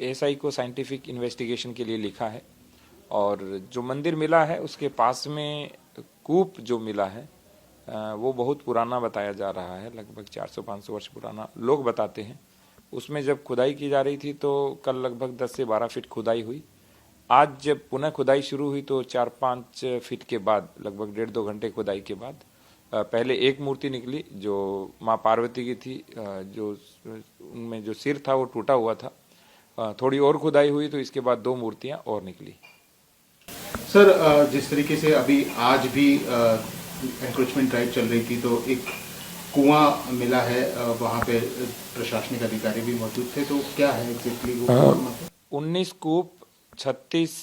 ASI को scientific investigation के लिए लिखा है और जो मंदिर मिला है उसके पास में कूप जो मिला है वो बहुत पुराना बताया जा रहा है, लगभग 400-500 वर्ष पुराना लोग बताते हैं। उसमें जब खुदाई की जा रही थी तो कल लगभग 10 से 12 फीट खुदाई हुई। आज जब पुनः खुदाई शुरू हुई तो 4-5 फीट के बाद, लगभग 1.5-2 घंटे खुदाई के बाद पहले एक मूर्ति निकली जो माँ पार्वती की थी, जो उनमें जो सिर था वो टूटा हुआ था। थोड़ी और खुदाई हुई तो इसके बाद 2 मूर्तियां और निकली। सर, जिस तरीके से अभी आज भी एनक्रोचमेंट ड्राइव चल रही थी तो एक कुआं मिला है, वहाँ पे प्रशासनिक अधिकारी भी मौजूद थे, तो क्या है एग्जैक्टली वो? 19 कूप, 36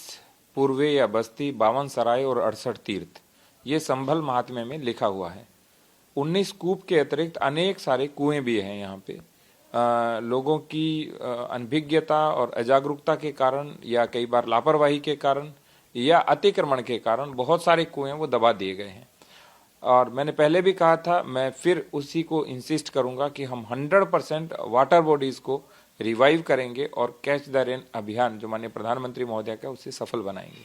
पूर्वे या बस्ती, 52 सराय और 68 तीर्थ, ये संभल महात्म्य में लिखा हुआ है। 19 कूप के अतिरिक्त अनेक सारे कुएं भी हैं यहाँ पे। लोगों की अनभिज्ञता और अजागरूकता के कारण या कई बार लापरवाही के कारण या अतिक्रमण के कारण बहुत सारे कुएं वो दबा दिए गए हैं। और मैंने पहले भी कहा था, मैं फिर उसी को इंसिस्ट करूंगा कि हम 100% वाटर बॉडीज को रिवाइव करेंगे और कैच द रेन अभियान जो माननीय प्रधानमंत्री महोदय का उसे सफल बनाएंगे।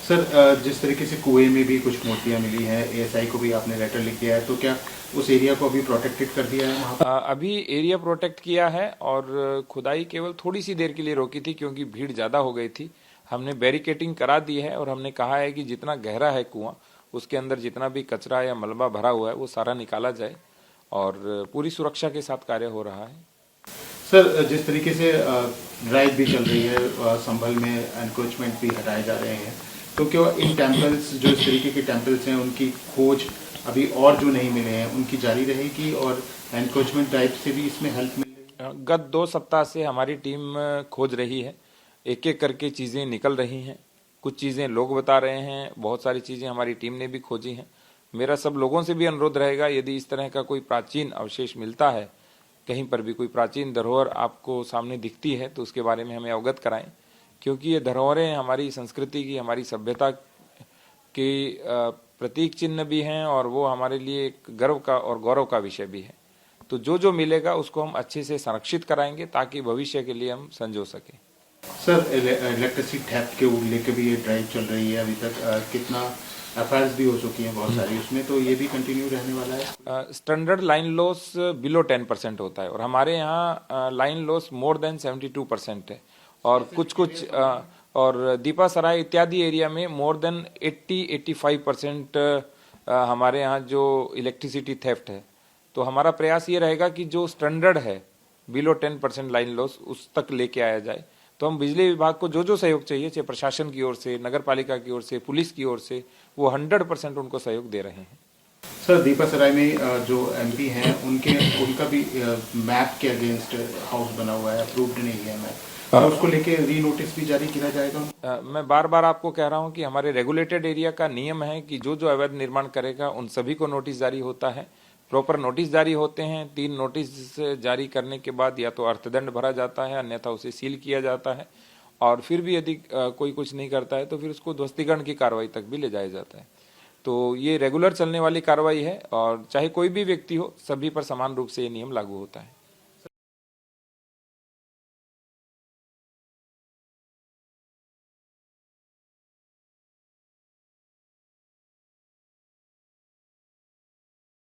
सर, जिस तरीके से कुएं में भी कुछ मूर्तियां मिली हैं, एएसआई को भी आपने लेटर लिख दिया है, तो क्या उस एरिया को अभी प्रोटेक्टेड कर दिया है वहाँ पर? अभी एरिया प्रोटेक्ट किया है और खुदाई केवल थोड़ी सी देर के लिए रोकी थी क्योंकि भीड़ ज़्यादा हो गई थी। हमने बैरिकेटिंग करा दी है और हमने कहा है कि जितना गहरा है कुआं उसके अंदर जितना भी कचरा या मलबा भरा हुआ है वो सारा निकाला जाए और पूरी सुरक्षा के साथ कार्य हो रहा है। सर, जिस तरीके से ड्राइव भी चल रही है, संभल में एनक्रोचमेंट भी हटाए जा रहे हैं, तो क्या इन टेम्पल्स, जो इस तरीके के टेम्पल्स हैं, उनकी खोज अभी और जो नहीं मिले हैं उनकी जारी रहेगी और एनक्रोचमेंट ड्राइव से भी इसमें हेल्प मिलेगी? गत 2 सप्ताह से हमारी टीम खोज रही है, एक एक करके चीज़ें निकल रही हैं। कुछ चीज़ें लोग बता रहे हैं, बहुत सारी चीज़ें हमारी टीम ने भी खोजी हैं। मेरा सब लोगों से भी अनुरोध रहेगा, यदि इस तरह का कोई प्राचीन अवशेष मिलता है, कहीं पर भी कोई प्राचीन धरोहर आपको सामने दिखती है तो उसके बारे में हमें अवगत कराएं, क्योंकि ये धरोहरें हमारी संस्कृति की, हमारी सभ्यता के प्रतीक चिन्ह भी हैं और वो हमारे लिए एक गर्व का और गौरव का विषय भी है। तो जो जो मिलेगा उसको हम अच्छे से संरक्षित कराएंगे ताकि भविष्य के लिए हम संजो सकें। सर, इलेक्ट्रिसिटी थेफ्ट के लेके भी ये ड्राइव चल रही है, अभी तक कितना एफआईआर भी हो चुकी हैं बहुत सारी उसमें, तो ये भी कंटिन्यू रहने वाला है? स्टैंडर्ड लाइन लॉस बिलो 10% होता है और हमारे यहाँ लाइन लॉस मोर देन 72% है और कुछ और दीपा सराय इत्यादि एरिया में मोर देन 80-85% हमारे यहाँ जो इलेक्ट्रिसिटी थेफ्ट है। तो हमारा प्रयास ये रहेगा कि जो स्टैंडर्ड है बिलो 10% लाइन लॉस उस तक लेके आया जाए। तो हम बिजली विभाग को जो जो सहयोग चाहिए, चाहे प्रशासन की ओर से, नगर पालिका की ओर से, पुलिस की ओर से, वो 100% उनको सहयोग दे रहे हैं। सर, दीपासराय में जो एमपी हैं उनका भी मैप के अगेंस्ट हाउस बना हुआ है, अप्रूव्ड नहीं है मैप, और उसको लेके री नोटिस भी जारी किया जाएगा? मैं बार बार आपको कह रहा हूं कि हमारे रेगुलेटेड एरिया का नियम है कि जो जो अवैध निर्माण करेगा उन सभी को नोटिस जारी होता है। प्रॉपर नोटिस जारी होते हैं। 3 नोटिस जारी करने के बाद या तो अर्थदंड भरा जाता है, अन्यथा उसे सील किया जाता है और फिर भी यदि कोई कुछ नहीं करता है तो फिर उसको ध्वस्तीकरण की कार्रवाई तक भी ले जाया जाता है। तो ये रेगुलर चलने वाली कार्रवाई है और चाहे कोई भी व्यक्ति हो, सभी पर समान रूप से ये नियम लागू होता है।